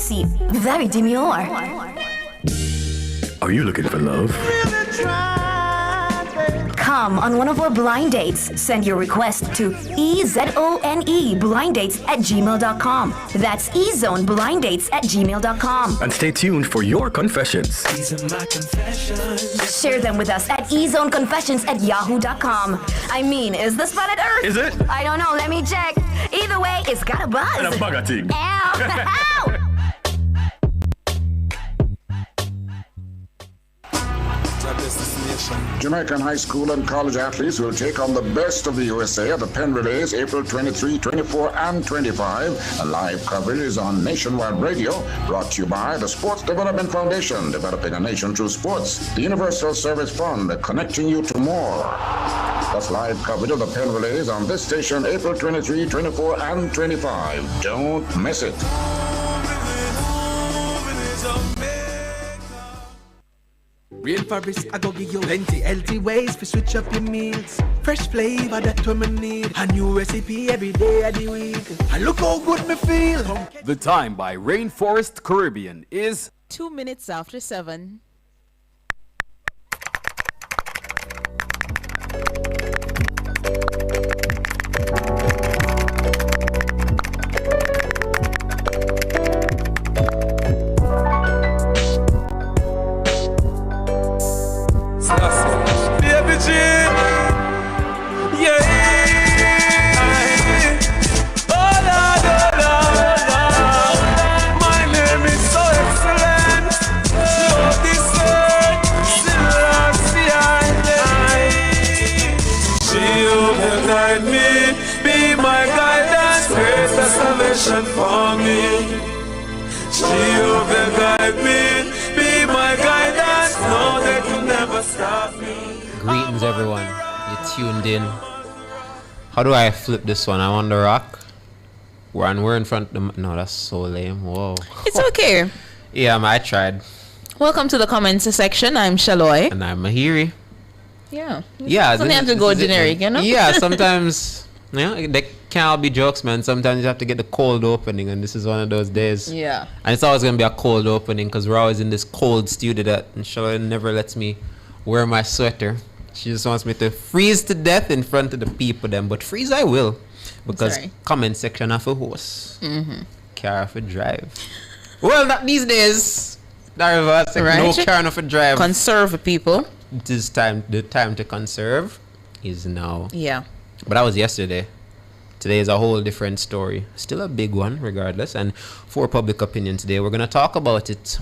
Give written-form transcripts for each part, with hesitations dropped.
sexy, very demure. Are you looking for love? Come on one of our blind dates. Send your request to EZONE blinddates@gmail.com. That's EZONEblinddates@gmail.com. And stay tuned for your confessions. These are my confessions. Share them with us at EZONEconfessions@yahoo.com. I mean, is this planet Earth? Is it? I don't know, let me check. Either way, it's got a buzz. And a bugger thing. Ow! Ow! Jamaican high school and college athletes will take on the best of the USA at the Penn Relays April 23, 24, and 25. A live coverage is on nationwide radio, brought to you by the Sports Development Foundation, developing a nation through sports. The Universal Service Fund, connecting you to more. That's live coverage of the Penn Relays on this station April 23, 24, and 25. Don't miss it. Rainforest, I go give you plenty healthy ways to switch up your meals. Fresh flavor, that's what me need. A new recipe every day of the week. And look how good me feel. The time by Rainforest Caribbean is 2 minutes after 7. For me, she will guide me, be my guidance. No, they can never stop me. Greetings, everyone. You tuned in. How do I flip this one? I'm on the rock. We're in front of the. No, that's so lame. Whoa. It's okay. Yeah, I tried. Welcome to the comments section. I'm Shaloy. And I'm Mahiri. Yeah. Yeah. Something have to go generic, you know? Yeah, sometimes. They can't all be jokes, man. Sometimes you have to get the cold opening, and this is one of those days. Yeah. And it's always going to be a cold opening because we're always in this cold studio that Shaloy never lets me wear my sweater. She just wants me to freeze to death in front of the people then. But freeze I will. Because comment section of a horse. Car of a drive. Well, not these days. Right. No car of a drive. Conserve people. It is time. The time to conserve is now. Yeah. But that was yesterday. Today is a whole different story. Still a big one, regardless. And for public opinion today, we're going to talk about it.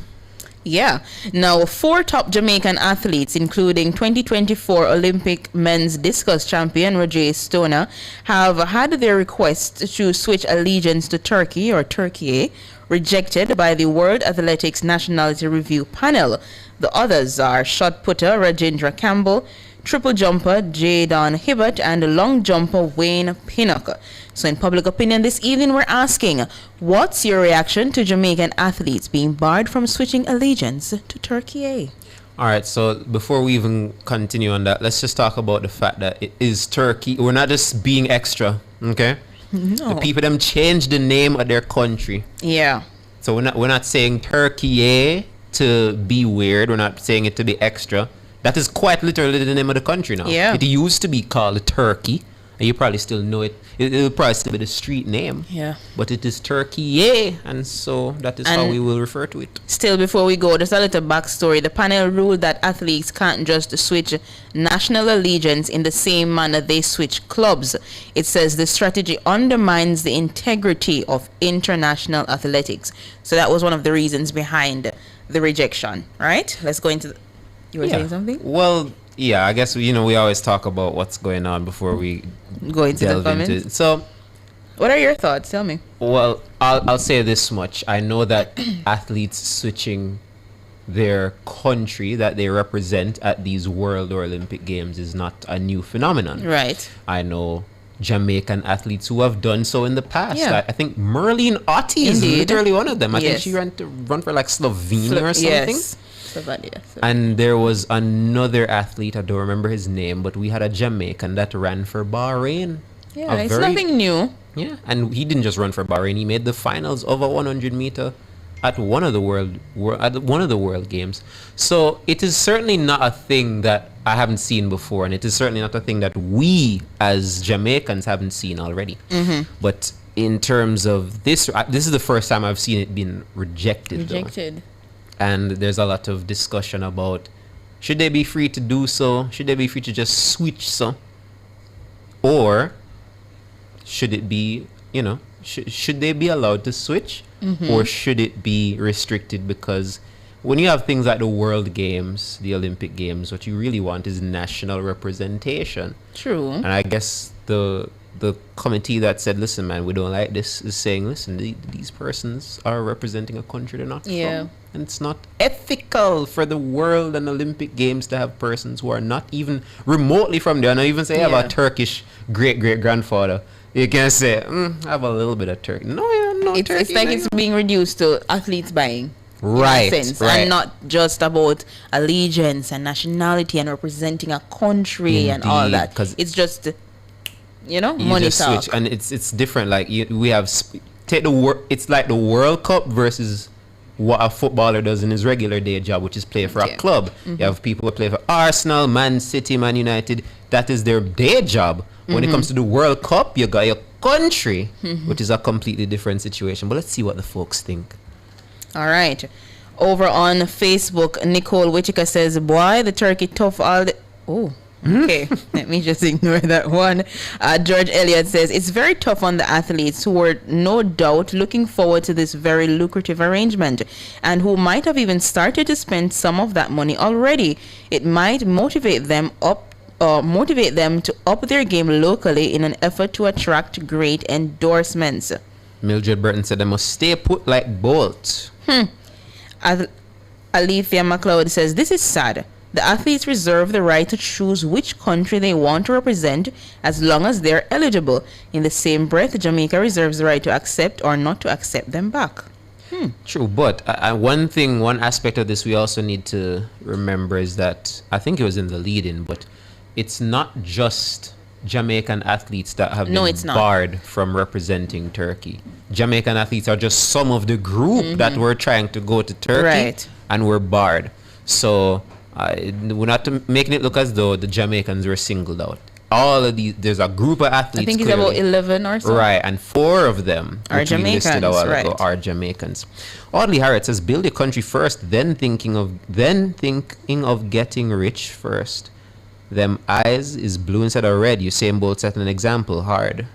Yeah. Now, 4 top Jamaican athletes, including 2024 Olympic men's discus champion Roger Stoner, have had their request to switch allegiance to Turkey or Turkey rejected by the World Athletics Nationality Review panel. The others are shot putter Rajendra Campbell, triple jumper Jadon Hibbert, and long jumper Wayne Pinnock. So in public opinion this evening, we're asking, what's your reaction to Jamaican athletes being barred from switching allegiance to Turkey? All right, so before we even continue on that, let's just talk about the fact that it is Turkey. We're not just being extra, okay? No. The people them change the name of their country. Yeah. So we're not saying Turkey to be weird. We're not saying it to be extra. That is quite literally the name of the country now. Yeah. It used to be called Turkey. And you probably still know it. It'll probably still be the street name. Yeah. But it is Turkey. And so that is how we will refer to it. Still, before we go, just a little backstory. The panel ruled that athletes can't just switch national allegiance in the same manner they switch clubs. It says the strategy undermines the integrity of international athletics. So that was one of the reasons behind the rejection. Right? Let's go into you were saying something? Well, yeah, I guess we always talk about what's going on before we go into the comments. Into it. So, what are your thoughts? Tell me. Well, I'll say this much. I know that athletes switching their country that they represent at these World or Olympic Games is not a new phenomenon. Right. I know Jamaican athletes who have done so in the past. Yeah. I think Merlene Otti is literally one of them. I think she ran for like Slovenia or something. Yes. And there was another athlete, I don't remember his name, but we had a Jamaican that ran for Bahrain. Yeah, it's nothing new. Yeah, and he didn't just run for Bahrain, he made the finals of a 100 meter at one of the world games. So it is certainly not a thing that I haven't seen before, and it is certainly not a thing that we as Jamaicans haven't seen already. But in terms of this is the first time I've seen it being rejected. And there's a lot of discussion about, should they be free to do so? Should they be free to just switch so? Or should it be, should they be allowed to switch? Or should it be restricted? Because when you have things like the World Games, the Olympic Games, what you really want is national representation. True. And I guess the committee that said, listen, man, we don't like this, is saying, listen, these persons are representing a country they're not from. And it's not ethical for the World and Olympic Games to have persons who are not even remotely from there. And I even say I have a Turkish great-great-grandfather. You can say, I have a little bit of Turkey. No, it's Turkey. It's like it's being reduced to athletes buying. Right, and not just about allegiance and nationality and representing a country and all that. Because it's just, money just talk. switch, and it's different. Like we have it's like the World Cup versus what a footballer does in his regular day job, which is play for a club. You have people who play for Arsenal, Man City, Man United. That is their day job. When it comes to the World Cup, you got your country, which is a completely different situation. But let's see what the folks think. All right. Over on Facebook, Nicole Whitaker says, boy, the turkey tough all the... Oh, okay. Let me just ignore that one. George Elliott says, it's very tough on the athletes who were no doubt looking forward to this very lucrative arrangement and who might have even started to spend some of that money already. It might motivate them to up their game locally in an effort to attract great endorsements. Mildred Burton said they must stay put like bolts. Alethea McLeod says, this is sad. The athletes reserve the right to choose which country they want to represent as long as they're eligible. In the same breath, Jamaica reserves the right to accept or not to accept them back. True, but one aspect of this we also need to remember is that, I think it was in the lead-in, but it's not just Jamaican athletes that have been barred from representing Turkey. Jamaican athletes are just some of the group that were trying to go to Turkey and were barred. So we're not making it look as though the Jamaicans were singled out. All of these, there's a group of athletes. I think it's about 11 or so. Right, and 4 of them are Jamaicans. Listed a while ago, are Jamaicans. Audley Harriet says, build your country first, then thinking of getting rich first. Them eyes is blue instead of red. Usain Bolt set an example hard.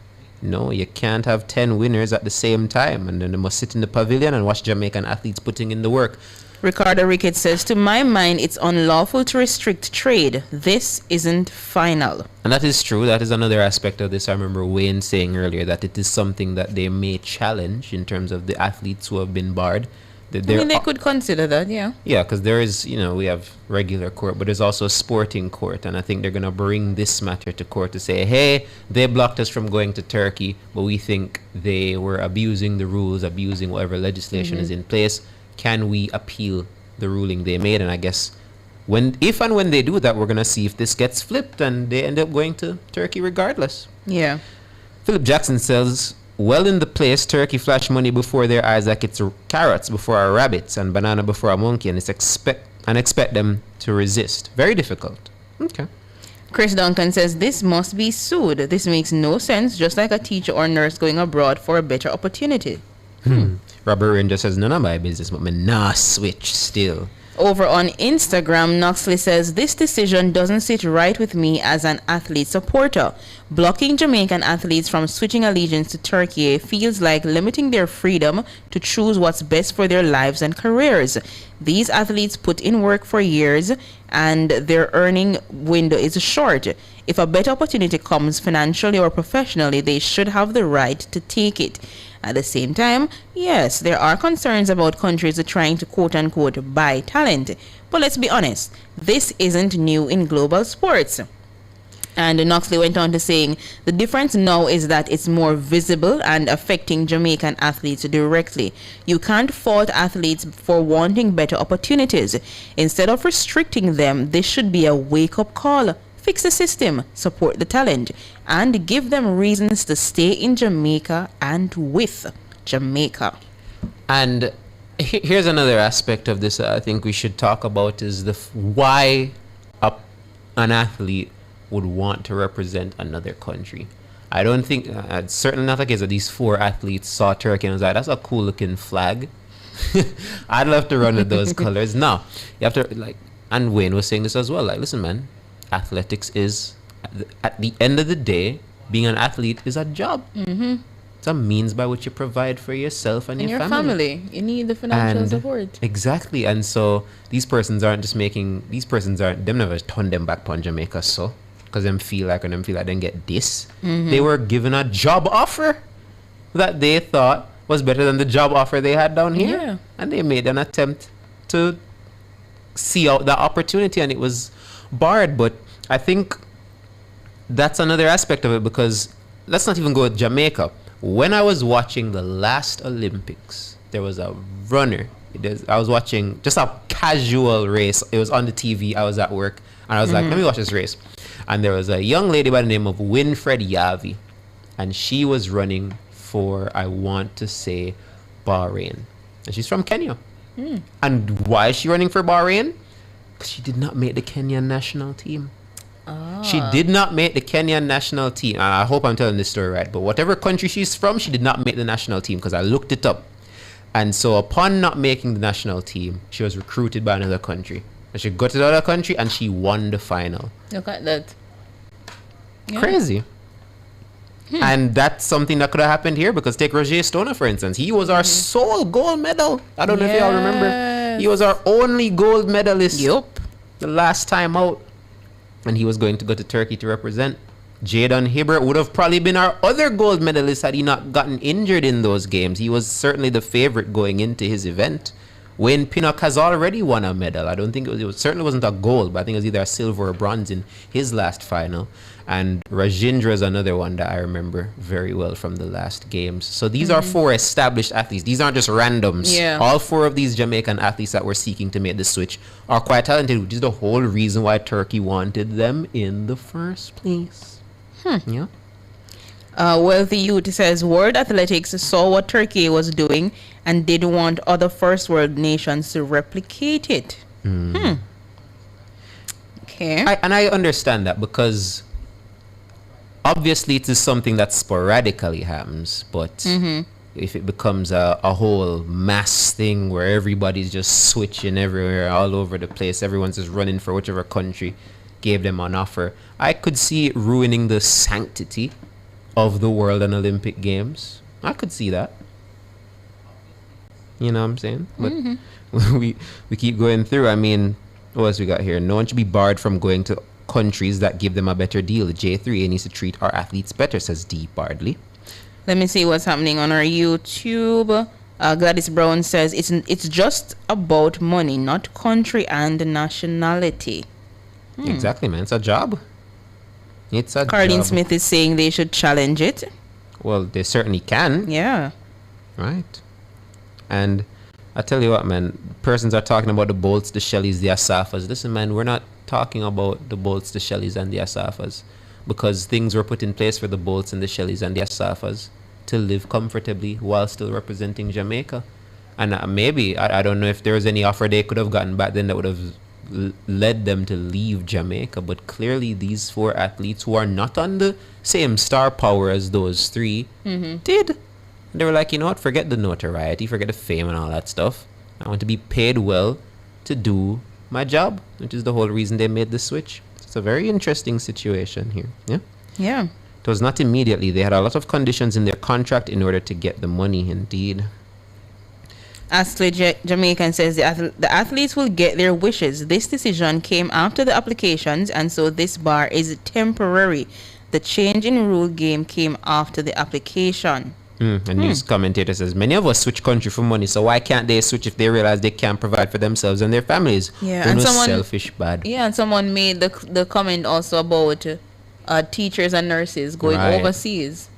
No, you can't have 10 winners at the same time, and then they must sit in the pavilion and watch Jamaican athletes putting in the work. Ricardo Ricketts says, to my mind, it's unlawful to restrict trade. This isn't final. And that is true. That is another aspect of this. I remember Wayne saying earlier that it is something that they may challenge in terms of the athletes who have been barred. They could consider that, yeah. Yeah, because there is, we have regular court, but there's also a sporting court. And I think they're going to bring this matter to court to say, hey, they blocked us from going to Turkey, but we think they were abusing the rules, abusing whatever legislation is in place. Can we appeal the ruling they made? And I guess if and when they do that, we're going to see if this gets flipped and they end up going to Turkey regardless. Yeah. Philip Jackson says, well in the place, Turkey flash money before their eyes like it's carrots before our rabbits and banana before a monkey, and expect them to resist. Very difficult. Okay. Chris Duncan says, this must be sued. This makes no sense, just like a teacher or nurse going abroad for a better opportunity. Robert Ranger says, none of my business, but me nah switch still. Over on Instagram, Knoxley says, this decision doesn't sit right with me as an athlete supporter. Blocking Jamaican athletes from switching allegiance to Turkey feels like limiting their freedom to choose what's best for their lives and careers. These athletes put in work for years and their earning window is short. If a better opportunity comes financially or professionally, they should have the right to take it. At the same time, yes, there are concerns about countries trying to quote-unquote buy talent. But let's be honest, this isn't new in global sports. And Knoxley went on to saying, the difference now is that it's more visible and affecting Jamaican athletes directly. You can't fault athletes for wanting better opportunities. Instead of restricting them, this should be a wake-up call. Fix the system, support the talent, and give them reasons to stay in Jamaica and with Jamaica. And Here's another aspect of this I think we should talk about is why an athlete would want to represent another country. I don't think, certainly not the case that these 4 athletes saw Turkey and was like, that's a cool looking flag. I'd love to run with those colors. No, you have to, like, and Wayne was saying this as well, like, listen, man, athletics is, at the end of the day, being an athlete is a job. It's a means by which you provide for yourself and your family. You need the financial support. Exactly. And so these persons aren't, them never turn them back on Jamaica, so, because them feel like they get this. They were given a job offer that they thought was better than the job offer they had down here. Yeah. And they made an attempt to see out that opportunity, and it was barred. But I think that's another aspect of it, because let's not even go with Jamaica. When I was watching the last Olympics, there was a runner. I was watching just a casual race. It was on the TV. I was at work, and I was like, let me watch this race. And there was a young lady by the name of Winfred Yavi, and she was running for, I want to say, Bahrain. And she's from Kenya. And why is she running for Bahrain? Because she did not make the Kenyan national team. She did not make the Kenyan national team. And I hope I'm telling this story right. But whatever country she's from, she did not make the national team, because I looked it up. And so upon not making the national team, she was recruited by another country. And she got to the other country and she won the final. Look at that. Yeah. Crazy. And that's something that could have happened here, because take Roger Stoner, for instance. He was our sole gold medal. I don't know if y'all remember. He was our only gold medalist. Yup. The last time out. And he was going to go to Turkey to represent. Jadon Hibbert would have probably been our other gold medalist had he not gotten injured in those games. He was certainly the favorite going into his event. Wayne Pinnock has already won a medal. I don't think it certainly wasn't a gold, but I think it was either a silver or bronze in his last final. And Rajendra is another one that I remember very well from the last games. So these are 4 established athletes. These aren't just randoms. Yeah. All 4 of these Jamaican athletes that were seeking to make the switch are quite talented, which is the whole reason why Turkey wanted them in the first place. Yeah. Wealthy Youth says World Athletics saw what Turkey was doing and did want other first world nations to replicate it. Okay. I understand that, because obviously it is something that sporadically happens, but if it becomes a whole mass thing where everybody's just switching everywhere, all over the place, everyone's just running for whichever country gave them an offer, I could see it ruining the sanctity of the World and Olympic Games. I could see that. You know what I'm saying? But we keep going through. I mean, what else we got here? No one should be barred from going to countries that give them a better deal. J3A needs to treat our athletes better, says D. Bardley. Let me see what's happening on our YouTube. Gladys Brown says it's just about money, not country and nationality. Exactly, man. It's a job. It's a Carlene job. Smith is saying they should challenge it. Well, they certainly can. Yeah. Right. And I tell you what, man, persons are talking about the Bolts, the Shelleys, the Asafas. Listen, man, we're not talking about the Bolts, the Shelleys, and the Asafas, because things were put in place for the Bolts and the Shelleys and the Asafas to live comfortably while still representing Jamaica. And maybe, I don't know if there was any offer they could have gotten back then that would have led them to leave Jamaica, but clearly these 4 athletes who are not on the same star power as those 3 did. They were like, you know what, forget the notoriety, forget the fame and all that stuff. I want to be paid well to do my job, which is the whole reason they made the switch. It's a very interesting situation here. Yeah. It was not immediately. They had a lot of conditions in their contract in order to get the money, indeed. Astley Jamaican says the athletes will get their wishes. This decision came after the applications, and so this bar is temporary. The change in rule game came after the application. A news commentator says, many of us switch country for money, so why can't they switch if they realize they can't provide for themselves and their families? Yeah, They're and no someone selfish bad. Yeah, and someone made the comment also about teachers and nurses going overseas.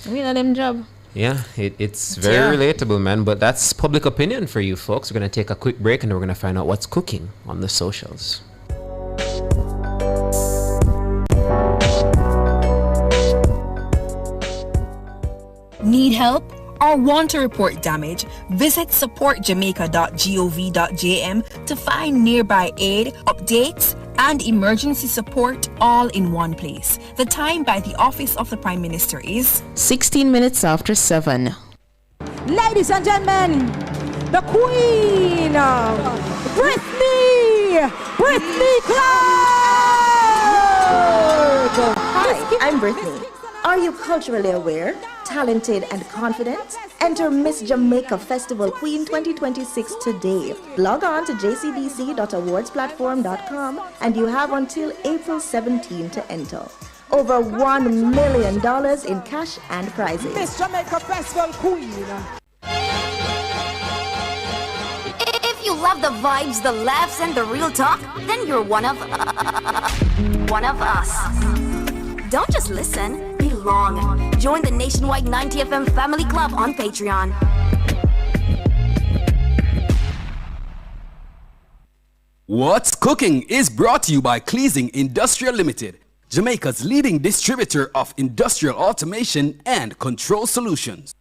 I mean, let them job. Yeah, it's very relatable, man. But that's public opinion for you folks. We're going to take a quick break and we're going to find out what's cooking on the socials. Need help? or want to report damage, visit supportjamaica.gov.jm to find nearby aid, updates, and emergency support all in one place. The time by the Office of the Prime Minister is 16 minutes after 7. Ladies and gentlemen, the Queen, Brittany Clark! Hi, I'm Brittany. Are you culturally aware, talented and confident? Enter Miss Jamaica Festival Queen 2026 today. Log on to jcdc.awardsplatform.com and you have until April 17 to enter. Over $1 million in cash and prizes. Miss Jamaica Festival Queen. If you love the vibes, the laughs, and the real talk, then you're one of us. Don't just listen, belong. Join the nationwide 90FM Family Club on Patreon. What's Cooking is brought to you by Cleasing Industrial Limited, Jamaica's leading distributor of industrial automation and control solutions.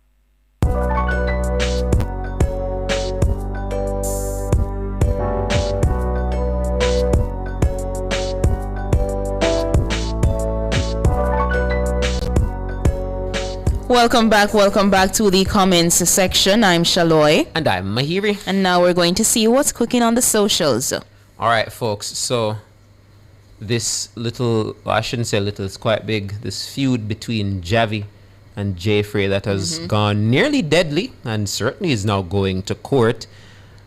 Welcome back to the comments section. I'm Shaloy. And I'm Mahiri. And now we're going to see what's cooking on the socials. All right, folks. So this little, well, I shouldn't say little, it's quite big, this feud between Javi and Jeffrey that has gone nearly deadly and certainly is now going to court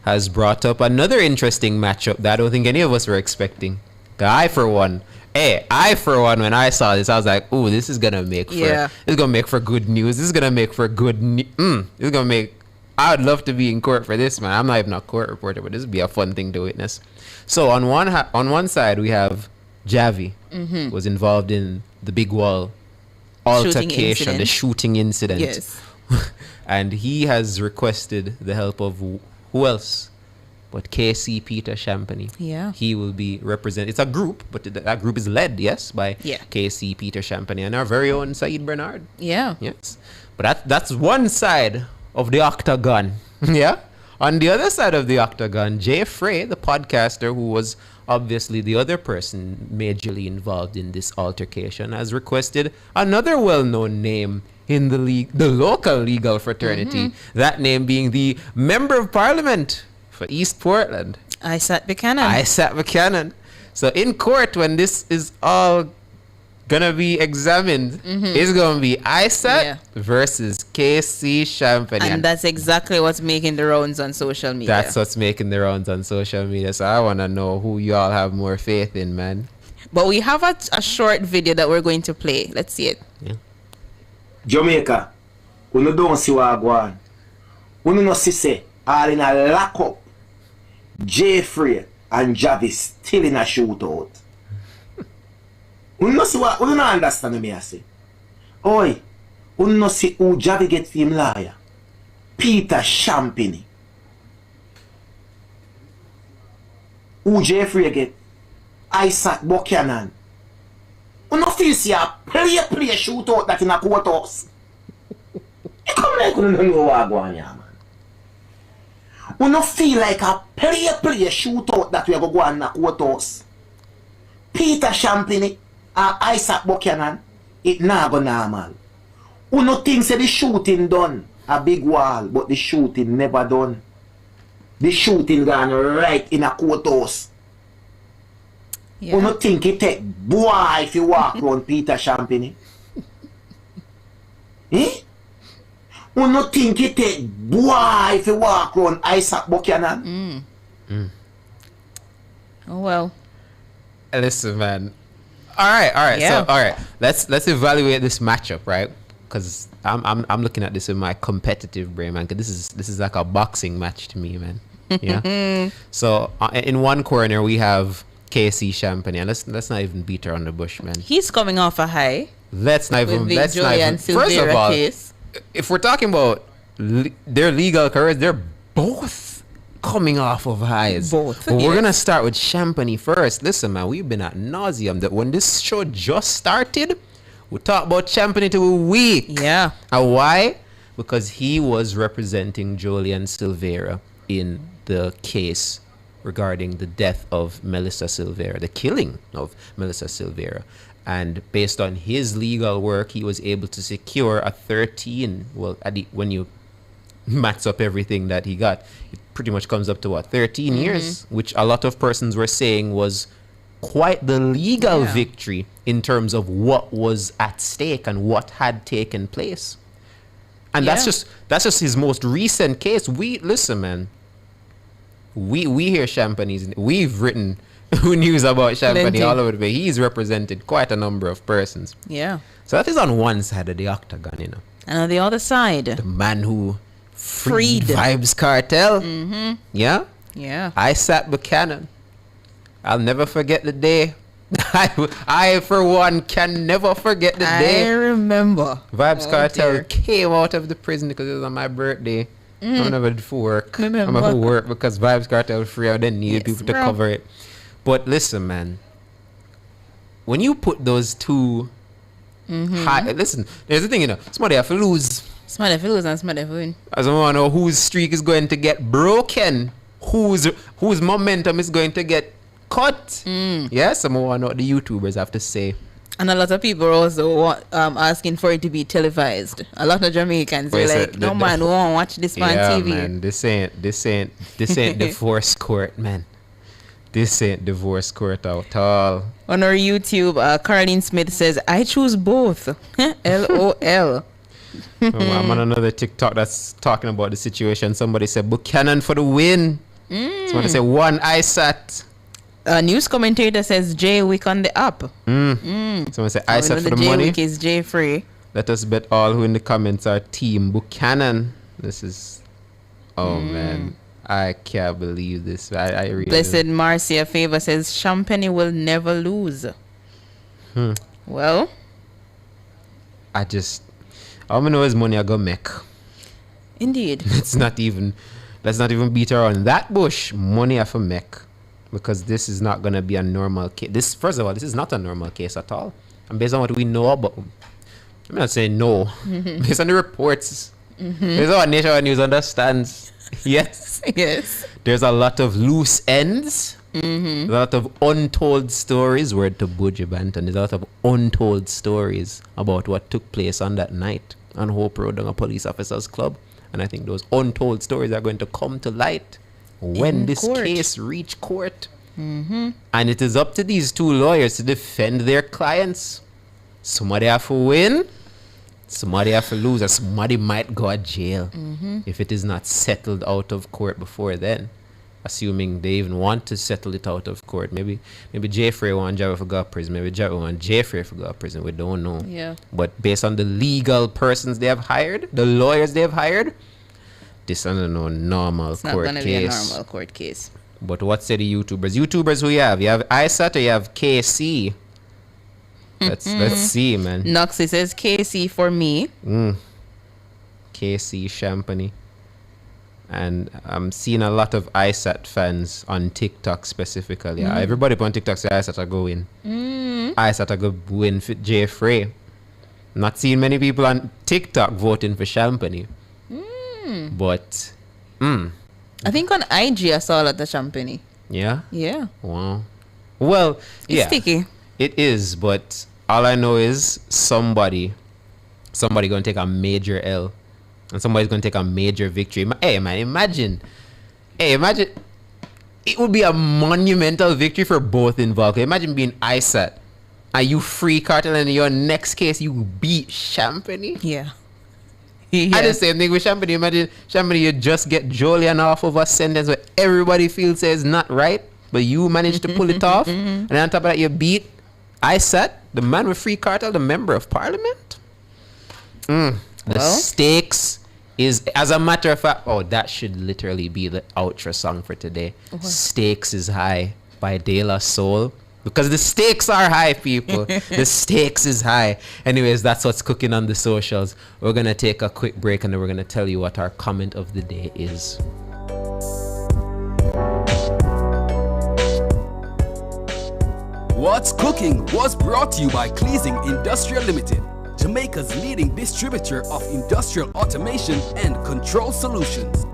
has brought up another interesting matchup that I don't think any of us were expecting. I, for one, when I saw this, I was like, "Ooh, this is gonna make for good news. This is gonna make for good. This is gonna make. I would love to be in court for this, man. I'm not even a court reporter, but this would be a fun thing to witness." So on one side we have Javi, was involved in the big wall altercation, the shooting incident. Yes, and he has requested the help of who else? But KC Peter Champagny. Yeah. He will be represented. It's a group, but that group is led, yes, by KC Peter Champagny and our very own Saeed Bernard. Yeah. Yes. But that's one side of the octagon. Yeah. On the other side of the octagon, Jay Frey, the podcaster who was obviously the other person majorly involved in this altercation, has requested another well-known name in the local legal fraternity. That name being the Member of Parliament for East Portland, Isaac Buchanan. So in court, when this is all gonna be examined, it's gonna be Isaac versus KC Champagny. And that's exactly what's making the rounds on social media. That's what's making the rounds on social media. So I wanna know who y'all have more faith in, man. But we have a short video that we're going to play. Let's see it. Yeah. Jamaica, we don't see what go on. We don't see say are in a lock up. Jeffrey and Javi still in a shootout. We don't understand me I say. Oi, we don't see who Javi gets him liar. Peter Champagny. Who Jeffrey get? Isaac Buchanan. We don't feel see a play shootout that in a courthouse. You come like we don't know what go on here, man. We don't feel like a play shootout that we are going to go and knock courthouse. Peter Champagny and Isaac Buchanan, it not go normal. We don't think say the shooting done a big wall, but the shooting never done. The shooting gone right in a courthouse. We don't think it take boy if you walk around Peter Champagny. Eh? We no think it take boy if you walk around Isaac Buchanan. Oh well. Listen, man. All right. Yeah. So, all right. Let's evaluate this matchup, right? Because I'm looking at this in my competitive brain, man. Cause this is like a boxing match to me, man. Yeah. So in one corner we have KC Champagny, and let's not even beat her on the bush, man. He's coming off a high. Let's not even. First of all, if we're talking about their legal careers, they're both coming off of highs. Both. But we're gonna start with Champagny first. Listen, man, we've been at nauseum that when this show just started, we talked about Champagny till we're weak. Yeah. And why? because he was representing Julian Silveira in the case regarding the death of Melissa Silveira, the killing of Melissa Silveira. And based on his legal work, he was able to secure a 13, well, when you max up everything that he got, it pretty much comes up to what, 13 years, which a lot of persons were saying was quite the legal victory in terms of what was at stake and what had taken place. And that's just his most recent case. Listen, man, we hear Champagnes, we've written news about Champagne all over the place. He's represented quite a number of persons. Yeah. So that is on one side of the octagon, you know. And on the other side, the man who freed Vibes Cartel. Yeah? Yeah. I sat Buchanan. I'll never forget the day. I for one, can never forget the day. I remember. Vibes Cartel came out of the prison because it was on my birthday. I never did for work. I'm for work because Vibes Cartel was free. I didn't need people to cover it. But listen, man. When you put those two high, listen, there's the thing, you know. Somebody have to lose. Somebody have to lose and somebody have to win. I don't want to know whose streak is going to get broken. Whose momentum is going to get cut. Yes, I want to know what the YouTubers have to say. And a lot of people are also asking for it to be televised. A lot of Jamaicans are like, no man, we won't watch this on TV. Man, this ain't divorce court, man. This ain't divorce court at all. On our YouTube, Caroline Smith says, I choose both. LOL. I'm on another TikTok that's talking about the situation. Somebody said, Buchanan for the win. Somebody said, one ISAT. A news commentator says J Wick on the up. Someone said ISAT for the money. J Wick is J free. Let us bet all who in the comments are Team Buchanan. This is, man, I can't believe this. I really Blessed Marcia Favor says Champagne will never lose. Well, all I know is money I go make. Indeed. Let's not even beat around that bush. Money I for make. Because this is not going to be a normal case. First of all, this is not a normal case at all. And based on what we know about, I'm not saying no. Based on the reports, based on what Nationwide News understands, yes. There's a lot of loose ends. A lot of untold stories. Word to Buju Banton. There's a lot of untold stories about what took place on that night on Hope Road on a police officers club. And I think those untold stories are going to come to light when this case reach court. And it is up to these two lawyers to defend their clients. Somebody have to win, somebody have to lose, or somebody might go to jail if it is not settled out of court before then. Assuming they even want to settle it out of court. Maybe Jeffrey want Jarrell to go to prison. Maybe Jarrell want Jeffrey to go to prison. We don't know. Yeah. But based on the legal persons they have hired, the lawyers they have hired, this is no normal it's court not gonna case. Be a normal court case. But what say the YouTubers? YouTubers who you have? You have ISAT or you have KC? Let's see, man. Noxie says KC for me. KC Champagne. And I'm seeing a lot of ISAT fans on TikTok specifically. Everybody on TikTok say ISAT are going. ISAT are going to win for Jeffrey. Not seeing many people on TikTok voting for Champagne. But I think on IG I saw a lot of Champagne. Yeah? Yeah. Wow. Well, it's sticky. It is, but all I know is somebody gonna take a major L. And somebody's going to take a major victory. Hey, man, imagine. It would be a monumental victory for both involved. Imagine being ISAT. And you free Cartel, and in your next case, you beat Champagne. Yeah. I did the same thing with Champagne. Imagine, Champagne, you just get Julian off of a sentence where everybody feels it's not right, but you managed to pull it off. And on top of that, you beat ISAT, the man with free Cartel, the member of parliament. The stakes is, as a matter of fact, that should literally be the outro song for today. Stakes is High by De La Soul. Because the stakes are high, people. The stakes is high. Anyways, that's what's cooking on the socials. We're going to take a quick break and then we're going to tell you what our comment of the day is. What's Cooking was brought to you by Cleasing Industrial Limited, Jamaica's leading distributor of industrial automation and control solutions.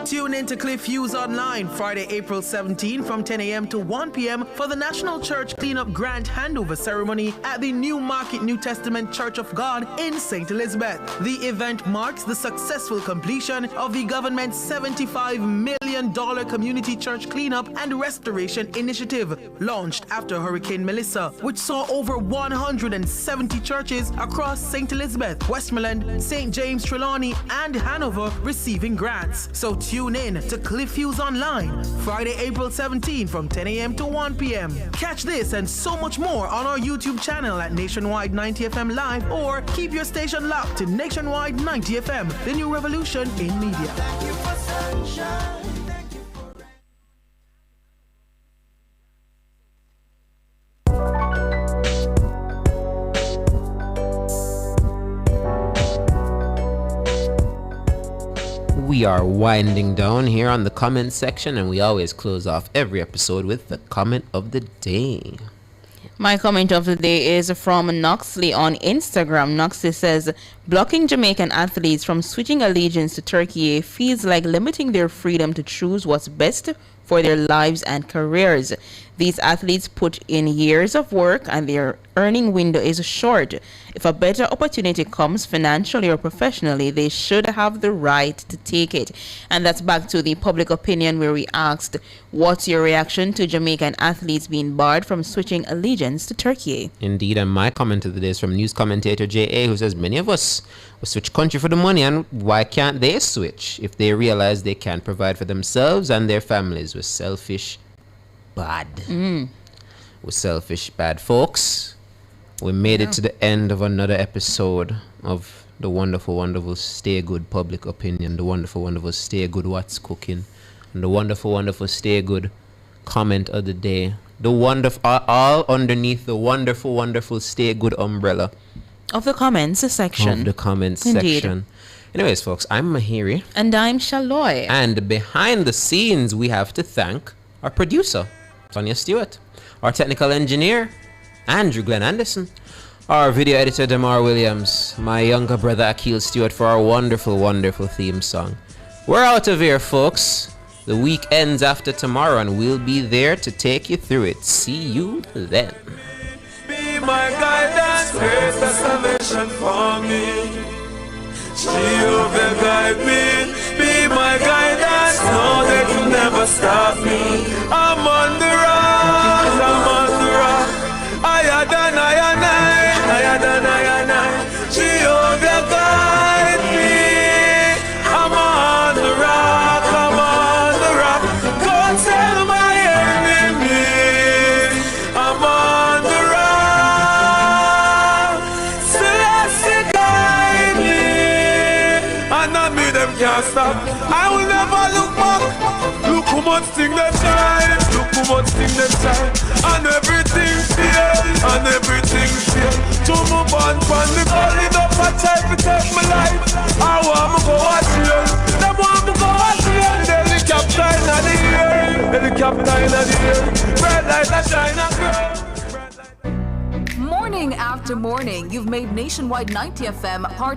Tune in to Cliff Hughes Online Friday, April 17 from 10 a.m. to 1 p.m. for the National Church Cleanup Grant Handover Ceremony at the New Market New Testament Church of God in St. Elizabeth. The event marks the successful completion of the government's $75 million community church cleanup and restoration initiative, launched after Hurricane Melissa, which saw over 170 churches across St. Elizabeth, Westmoreland, St. James, Trelawney, and Hanover receiving grants. So tune in to Cliff Hughes Online Friday, April 17 from 10 a.m. to 1 p.m. Catch this and so much more on our YouTube channel at Nationwide 90 FM Live, or keep your station locked to Nationwide 90 FM, the new revolution in media. Thank you for sunshine. We are winding down here on the comment section, and we always close off every episode with the comment of the day. My comment of the day is from Noxley on Instagram. Noxley says, blocking Jamaican athletes from switching allegiance to Turkey feels like limiting their freedom to choose what's best for their lives and careers. These athletes put in years of work and their earning window is short. If a better opportunity comes financially or professionally, they should have the right to take it. And that's back to the public opinion where we asked, what's your reaction to Jamaican athletes being barred from switching allegiance to Turkey? Indeed, and my comment of the day is from news commentator J.A., who says, many of us will switch country for the money, and why can't they switch if they realize they can't provide for themselves and their families? We're selfish bad. We're selfish bad, folks. We made it to the end of another episode of the wonderful, wonderful Stay Good public opinion, the wonderful, wonderful Stay Good What's Cooking, and the wonderful, wonderful Stay Good comment of the day. The wonderful, all underneath the wonderful, wonderful Stay Good umbrella of the comments section. Of the comments Indeed. section. Anyways, folks, I'm Mahiri. And I'm Shaloy. And behind the scenes, we have to thank our producer, Sonia Stewart, our technical engineer, Andrew Glenn Anderson, our video editor, Damar Williams, my younger brother, Akil Stewart, for our wonderful, wonderful theme song. We're out of here, folks. The week ends after tomorrow, and we'll be there to take you through it. See you then. Be my guidance, great salvation for me. Jehovah guide me, be my guidance, no, they can never stop me. I'm on the rock, I'm on the rock. Higher than Jehovah guide me. I'm on the rock, I'm on the rock. Go tell my enemy, I'm on the rock. Celestial guide me, and I me them can't stop. I will never look back. Look how much thing them shine, look how much thing them shine, and everything fail, and everything fail. To move on from the calling up, I try to take my life. I want to go out here, them want to go out here. Helicopter in the air, helicopter in the air, red light that shine and grow. Morning after morning, you've made Nationwide 90 FM part